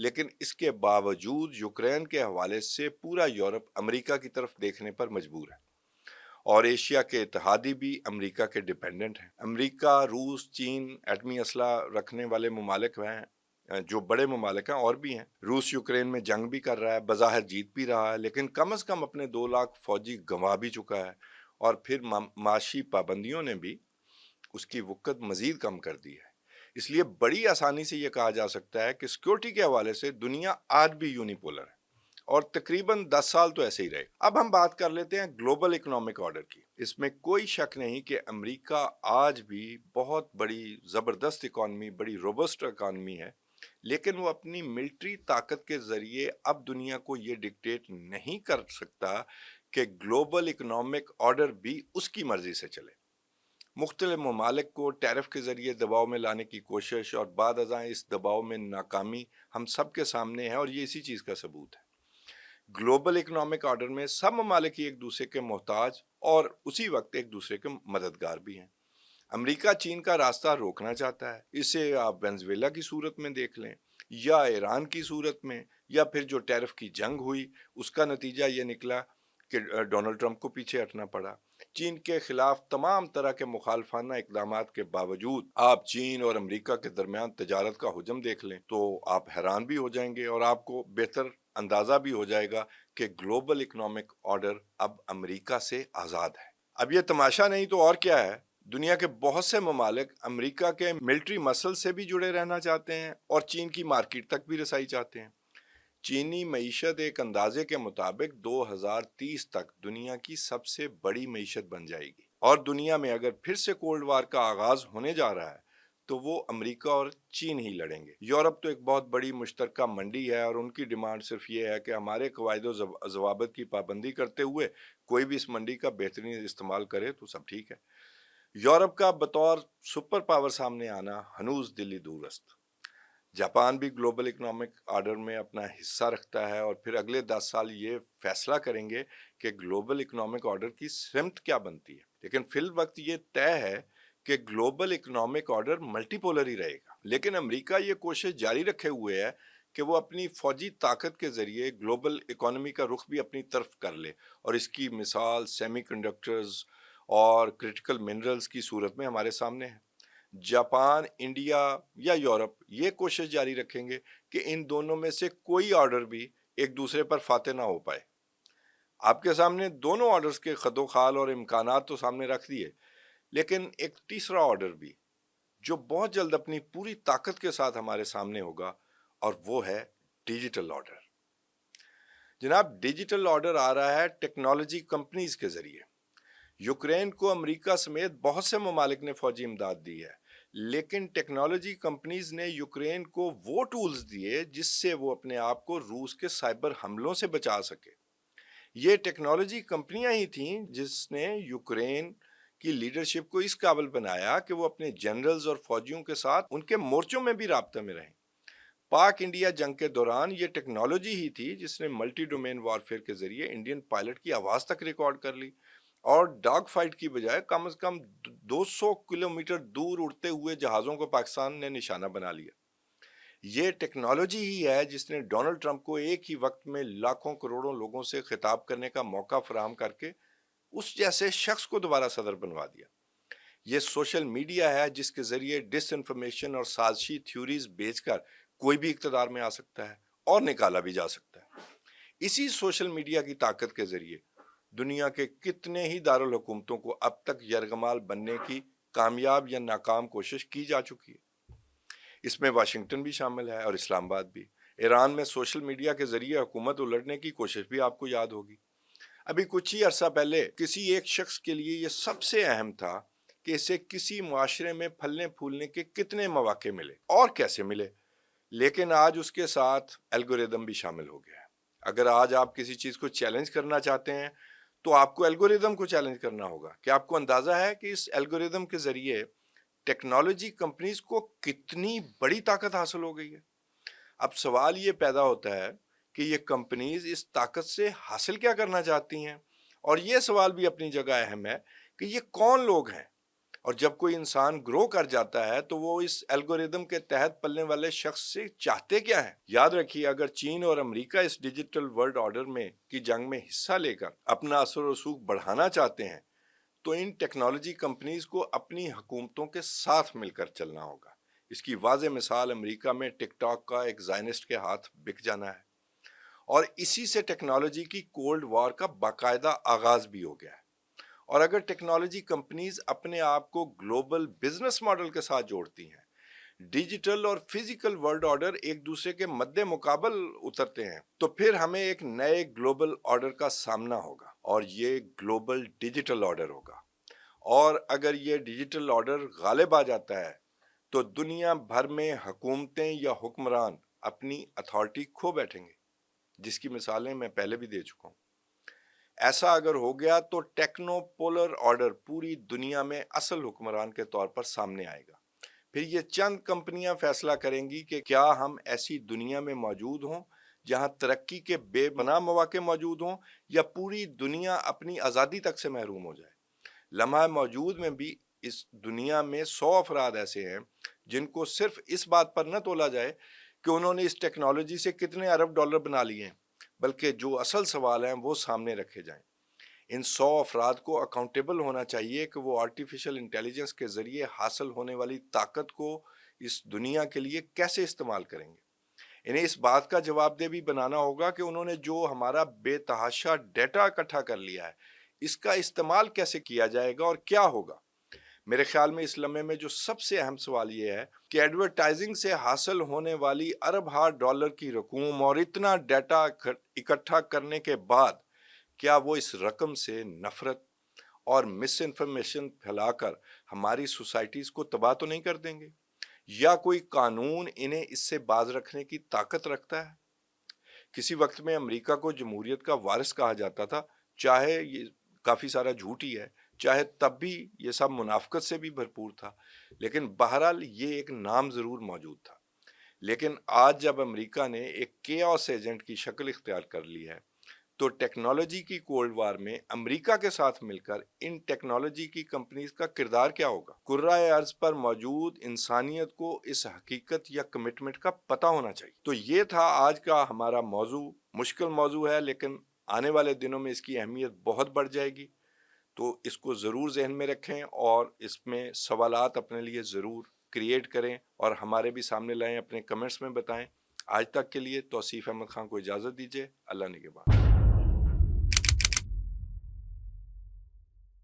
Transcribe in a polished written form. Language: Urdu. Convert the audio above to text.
لیکن اس کے باوجود یوکرین کے حوالے سے پورا یورپ امریکہ کی طرف دیکھنے پر مجبور ہے، اور ایشیا کے اتحادی بھی امریکہ کے ڈیپینڈنٹ ہیں۔ امریکہ، روس، چین ایٹمی اسلحہ رکھنے والے ممالک ہیں، جو بڑے ممالک ہیں، اور بھی ہیں۔ روس یوکرین میں جنگ بھی کر رہا ہے، بظاہر جیت بھی رہا ہے، لیکن کم از کم اپنے 2 لاکھ فوجی گنوا بھی چکا ہے، اور پھر معاشی پابندیوں نے بھی اس کی وقت مزید کم کر دی ہے۔ اس لیے بڑی آسانی سے یہ کہا جا سکتا ہے کہ سیکورٹی کے حوالے سے دنیا آج بھی یونیپولر ہے، اور تقریباً 10 سال تو ایسے ہی رہے۔ اب ہم بات کر لیتے ہیں گلوبل اکنامک آرڈر کی۔ اس میں کوئی شک نہیں کہ امریکہ آج بھی بہت بڑی زبردست اکانومی، بڑی روبسٹ اکانومی ہے، لیکن وہ اپنی ملٹری طاقت کے ذریعے اب دنیا کو یہ ڈکٹیٹ نہیں کر سکتا کہ گلوبل اکنامک آرڈر بھی اس کی مرضی سے چلے۔ مختلف ممالک کو ٹیرف کے ذریعے دباؤ میں لانے کی کوشش، اور بعد ازاں اس دباؤ میں ناکامی ہم سب کے سامنے ہے، اور یہ اسی چیز کا ثبوت ہے۔ گلوبل اکنامک آرڈر میں سب ممالک ہی ایک دوسرے کے محتاج اور اسی وقت ایک دوسرے کے مددگار بھی ہیں۔ امریکہ چین کا راستہ روکنا چاہتا ہے، اسے آپ وینزویلا کی صورت میں دیکھ لیں، یا ایران کی صورت میں، یا پھر جو ٹیرف کی جنگ ہوئی اس کا نتیجہ یہ نکلا کہ ڈونلڈ ٹرمپ کو پیچھے ہٹنا پڑا۔ چین کے خلاف تمام طرح کے مخالفانہ اقدامات کے باوجود آپ چین اور امریکہ کے درمیان تجارت کا حجم دیکھ لیں تو آپ حیران بھی ہو جائیں گے، اور آپ کو بہتر اندازہ بھی ہو جائے گا کہ گلوبل اکنامک آرڈر اب امریکہ سے آزاد ہے۔ اب یہ تماشا نہیں تو اور کیا ہے، دنیا کے بہت سے ممالک امریکہ کے ملٹری مسل سے بھی جڑے رہنا چاہتے ہیں، اور چین کی مارکیٹ تک بھی رسائی چاہتے ہیں۔ چینی معیشت ایک اندازے کے مطابق 2030 تک دنیا کی سب سے بڑی معیشت بن جائے گی، اور دنیا میں اگر پھر سے کولڈ وار کا آغاز ہونے جا رہا ہے تو وہ امریکہ اور چین ہی لڑیں گے۔ یورپ تو ایک بہت بڑی مشترکہ منڈی ہے، اور ان کی ڈیمانڈ صرف یہ ہے کہ ہمارے قواعد و ضوابط کی پابندی کرتے ہوئے کوئی بھی اس منڈی کا بہترین استعمال کرے تو سب ٹھیک ہے۔ یورپ کا بطور سپر پاور سامنے آنا ہنوز دلی دور است۔ جاپان بھی گلوبل اکنامک آرڈر میں اپنا حصہ رکھتا ہے، اور پھر اگلے 10 سال یہ فیصلہ کریں گے کہ گلوبل اکنامک آرڈر کی سمت کیا بنتی ہے۔ لیکن فی الوقت یہ طے ہے کہ global economic order multipolar ہی رہے گا، لیکن امریکہ یہ کوشش جاری رکھے ہوئے ہے کہ وہ اپنی فوجی طاقت کے ذریعے گلوبل اکانومی کا رخ بھی اپنی طرف کر لے، اور اس کی مثال سیمی کنڈکٹرز اور کرٹیکل منرلز کی صورت میں ہمارے سامنے ہے۔ جاپان، انڈیا یا یورپ یہ کوشش جاری رکھیں گے کہ ان دونوں میں سے کوئی آرڈر بھی ایک دوسرے پر فاتح نہ ہو پائے۔ آپ کے سامنے دونوں آرڈرز کے خد و خال اور امکانات تو سامنے رکھ دیے، لیکن ایک تیسرا آرڈر بھی جو بہت جلد اپنی پوری طاقت کے ساتھ ہمارے سامنے ہوگا، اور وہ ہے ڈیجیٹل آرڈر۔ جناب، ڈیجیٹل آرڈر آ رہا ہے ٹیکنالوجی کمپنیز کے ذریعے۔ یوکرین کو امریکہ سمیت بہت سے ممالک نے فوجی امداد دی ہے، لیکن ٹیکنالوجی کمپنیز نے یوکرین کو وہ ٹولز دیے جس سے وہ اپنے آپ کو روس کے سائبر حملوں سے بچا سکے۔ یہ ٹیکنالوجی کمپنیاں ہی تھیں جس نے یوکرین کی لیڈرشپ کو اس قابل بنایا کہ وہ اپنے جنرلز اور فوجیوں کے ساتھ ان کے مورچوں میں بھی رابطے میں رہیں۔ پاک انڈیا جنگ کے دوران یہ ٹیکنالوجی ہی تھی جس نے ملٹی ڈومین وارفیئر کے ذریعے انڈین پائلٹ کی آواز تک ریکارڈ کر لی، اور ڈاگ فائٹ کی بجائے کم از کم 200 کلومیٹر دور اڑتے ہوئے جہازوں کو پاکستان نے نشانہ بنا لیا۔ یہ ٹیکنالوجی ہی ہے جس نے ڈونلڈ ٹرمپ کو ایک ہی وقت میں لاکھوں کروڑوں لوگوں سے خطاب کرنے کا موقع فراہم کر کے اس جیسے شخص کو دوبارہ صدر بنوا دیا۔ یہ سوشل میڈیا ہے جس کے ذریعے ڈس انفارمیشن اور سازشی تھیوریز بیچ کر کوئی بھی اقتدار میں آ سکتا ہے اور نکالا بھی جا سکتا ہے۔ اسی سوشل میڈیا کی طاقت کے ذریعے دنیا کے کتنے ہی دارالحکومتوں کو اب تک یرغمال بننے کی کامیاب یا ناکام کوشش کی جا چکی ہے۔ اس میں واشنگٹن بھی شامل ہے اور اسلام آباد بھی۔ ایران میں سوشل میڈیا کے ذریعے حکومت الٹنے کی کوشش بھی آپ کو یاد ہوگی۔ ابھی کچھ ہی عرصہ پہلے کسی ایک شخص کے لیے یہ سب سے اہم تھا کہ اسے کسی معاشرے میں پھلنے پھولنے کے کتنے مواقع ملے اور کیسے ملے، لیکن آج اس کے ساتھ الگوریدم بھی شامل ہو گیا ہے۔ اگر آج آپ کسی چیز کو چیلنج کرنا چاہتے ہیں تو آپ کو الگوریدم کو چیلنج کرنا ہوگا۔ کہ آپ کو اندازہ ہے کہ اس الگوریدم کے ذریعے ٹیکنالوجی کمپنیز کو کتنی بڑی طاقت حاصل ہو گئی ہے؟ اب سوال یہ پیدا ہوتا ہے کہ یہ کمپنیز اس طاقت سے حاصل کیا کرنا چاہتی ہیں، اور یہ سوال بھی اپنی جگہ اہم ہے کہ یہ کون لوگ ہیں اور جب کوئی انسان گرو کر جاتا ہے تو وہ اس الگوریدم کے تحت پلنے والے شخص سے چاہتے کیا ہیں؟ یاد رکھیے، اگر چین اور امریکہ اس ڈیجیٹل ورلڈ آرڈر میں کی جنگ میں حصہ لے کر اپنا اثر و رسوخ بڑھانا چاہتے ہیں تو ان ٹیکنالوجی کمپنیز کو اپنی حکومتوں کے ساتھ مل کر چلنا ہوگا۔ اس کی واضح مثال امریکہ میں ٹک ٹاک کا ایک زائنسٹ کے ہاتھ بک جانا ہے، اور اسی سے ٹیکنالوجی کی کولڈ وار کا باقاعدہ آغاز بھی ہو گیا ہے۔ اور اگر ٹیکنالوجی کمپنیز اپنے آپ کو گلوبل بزنس ماڈل کے ساتھ جوڑتی ہیں، ڈیجیٹل اور فزیکل ورلڈ آرڈر ایک دوسرے کے مد مقابل اترتے ہیں، تو پھر ہمیں ایک نئے گلوبل آرڈر کا سامنا ہوگا، اور یہ گلوبل ڈیجیٹل آرڈر ہوگا۔ اور اگر یہ ڈیجیٹل آرڈر غالب آ جاتا ہے تو دنیا بھر میں حکومتیں یا حکمران اپنی اتھارٹی کھو بیٹھیں گے، جس کی مثالیں میں پہلے بھی دے چکا ہوں۔ ایسا اگر ہو گیا تو ٹیکنو پولر آرڈر پوری دنیا میں اصل حکمران کے طور پر سامنے آئے گا۔ پھر یہ چند کمپنیاں فیصلہ کریں گی کہ کیا ہم ایسی دنیا میں موجود ہوں جہاں ترقی کے بے پناہ مواقع موجود ہوں، یا پوری دنیا اپنی آزادی تک سے محروم ہو جائے۔ لمحہ موجود میں بھی اس دنیا میں 100 افراد ایسے ہیں جن کو صرف اس بات پر نہ تولا جائے کہ انہوں نے اس ٹیکنالوجی سے کتنے ارب ڈالر بنا لیے ہیں، بلکہ جو اصل سوال ہیں وہ سامنے رکھے جائیں۔ ان 100 افراد کو اکاؤنٹیبل ہونا چاہیے کہ وہ آرٹیفیشل انٹیلیجنس کے ذریعے حاصل ہونے والی طاقت کو اس دنیا کے لیے کیسے استعمال کریں گے۔ انہیں اس بات کا جواب دہ بھی بنانا ہوگا کہ انہوں نے جو ہمارا بے تحاشا ڈیٹا اکٹھا کر لیا ہے، اس کا استعمال کیسے کیا جائے گا اور کیا ہوگا۔ میرے خیال میں اس لمحے میں جو سب سے اہم سوال یہ ہے کہ ایڈورٹائزنگ سے حاصل ہونے والی ارب ہا ڈالر کی رقوم اور اتنا ڈیٹا اکٹھا کرنے کے بعد کیا وہ اس رقم سے نفرت اور مس انفارمیشن پھیلا کر ہماری سوسائٹیز کو تباہ تو نہیں کر دیں گے؟ یا کوئی قانون انہیں اس سے باز رکھنے کی طاقت رکھتا ہے؟ کسی وقت میں امریکہ کو جمہوریت کا وارث کہا جاتا تھا، چاہے یہ کافی سارا جھوٹ ہی ہے، چاہے تب بھی یہ سب منافقت سے بھی بھرپور تھا، لیکن بہرحال یہ ایک نام ضرور موجود تھا۔ لیکن آج جب امریکہ نے ایک کیوس ایجنٹ کی شکل اختیار کر لی ہے تو ٹیکنالوجی کی کولڈ وار میں امریکہ کے ساتھ مل کر ان ٹیکنالوجی کی کمپنیز کا کردار کیا ہوگا؟ کرۂ ارض پر موجود انسانیت کو اس حقیقت یا کمٹمنٹ کا پتہ ہونا چاہیے۔ تو یہ تھا آج کا ہمارا موضوع۔ مشکل موضوع ہے، لیکن آنے والے دنوں میں اس کی اہمیت بہت بڑھ جائے گی، تو اس کو ضرور ذہن میں رکھیں اور اس میں سوالات اپنے لیے ضرور کریٹ کریں اور ہمارے بھی سامنے لائیں، اپنے کمنٹس میں بتائیں۔ آج تک کے لیے توصیف احمد خان کو اجازت دیجیے۔ اللہ نگہبان۔